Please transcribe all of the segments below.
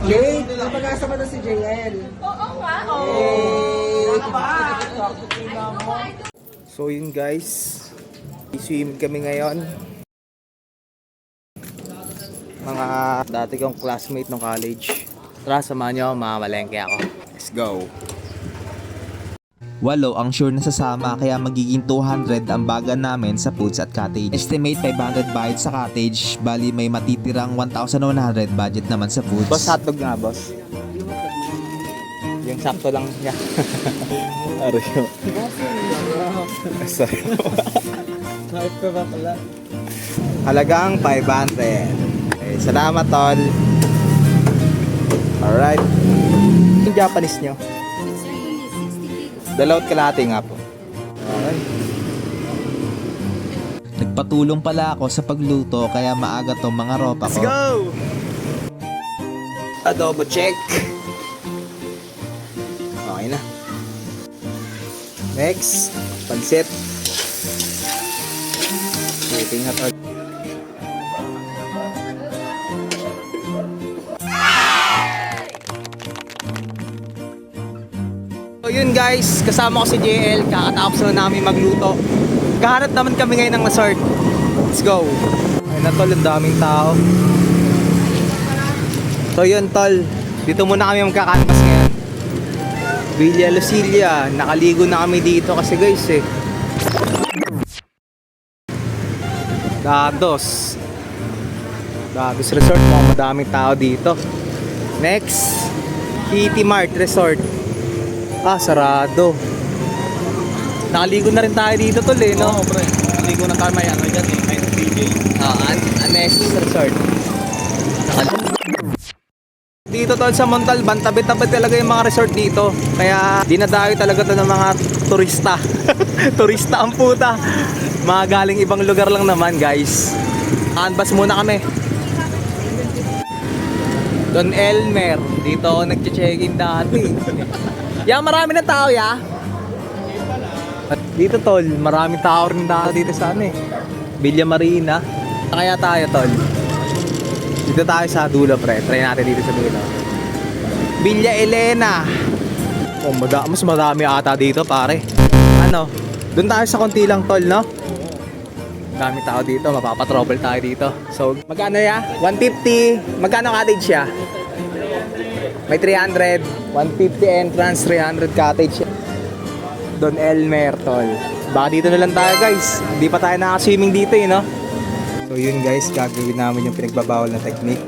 Jade, napag-asa ba na si JL? Oo nga. So yun guys, swim kami ngayon. Mga dati kong classmate ng college. Tara, samahan nyo, mamamalengke ako. Let's go. 8 ang sure na sasama kaya magiging 200 ang bagan namin sa foods at cottage. Estimate 500 bayad sa cottage, bali may matitirang 1,100 budget naman sa foods. Boss, hotdog nga boss. Yung sakto lang niya. Ariyo. Sorry. Kahit pa ba pala? Halagang 500. Okay, salamat tol. Alright. Yung Japanese nyo? Dalawat kalahati nga po. Okay. Nagpatulong pala ako sa pagluto kaya maaga tong mga ropa Let's ko. go! Adobo check. Okay na. Next, pansit. Waiting na tol. So yun guys, kasama ko si JL, kakatapos na namin magluto. Kahanap naman kami ngayon ng resort. Let's go. Ayun na tol, ang daming tao. So yun tol, dito muna kami magkakanvas ngayon. Villa Lucilia, nakaligo na kami dito kasi guys Dados Resort, mukhang madaming tao dito. Next, Kitty Mart Resort. Sarado. Nakaligo na rin tayo dito tol no? Oo, pre. Naligo na tayo mayan. Dyan kahit DJ. Anestes Resort. Dito tol sa Montalban, tabi-tabi talaga yung mga resort dito. Kaya dinadayo talaga to ng mga turista. Turista ang puta. Mga galing ibang lugar lang naman guys. Canvas muna kami. Don Elmer. Dito ako nag-check-in dati. Marami na tao Dito tol, maraming tao rin dito sa Villa Marina. Kaya tayo tol. Dito tayo sa dulo pre. Try natin dito sa dulo. Villa Elena. Mas madami ata dito pare. Doon tayo sa konti lang tol no? Dami tao dito, mapapatrouble tayo dito. So, magkano 150. Magkano cottage May 300. 150 entrance, 300 cottage. Don Elmer tol. Baka dito na lang tayo guys. Hindi pa tayo nakaswimming dito no? So yun guys, gagawin namin yung pinagbabawal na technique.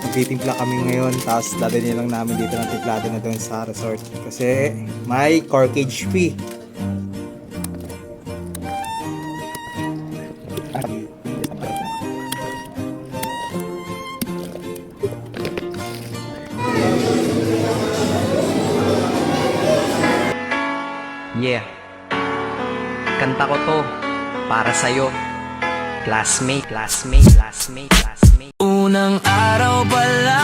Magtitimpla kami ngayon, tapos dadalhin lang namin dito ng timplado na doon sa resort. Kasi may corkage fee. Yeah. Kanta ko to para sa'yo. Classmate. Unang araw pa lang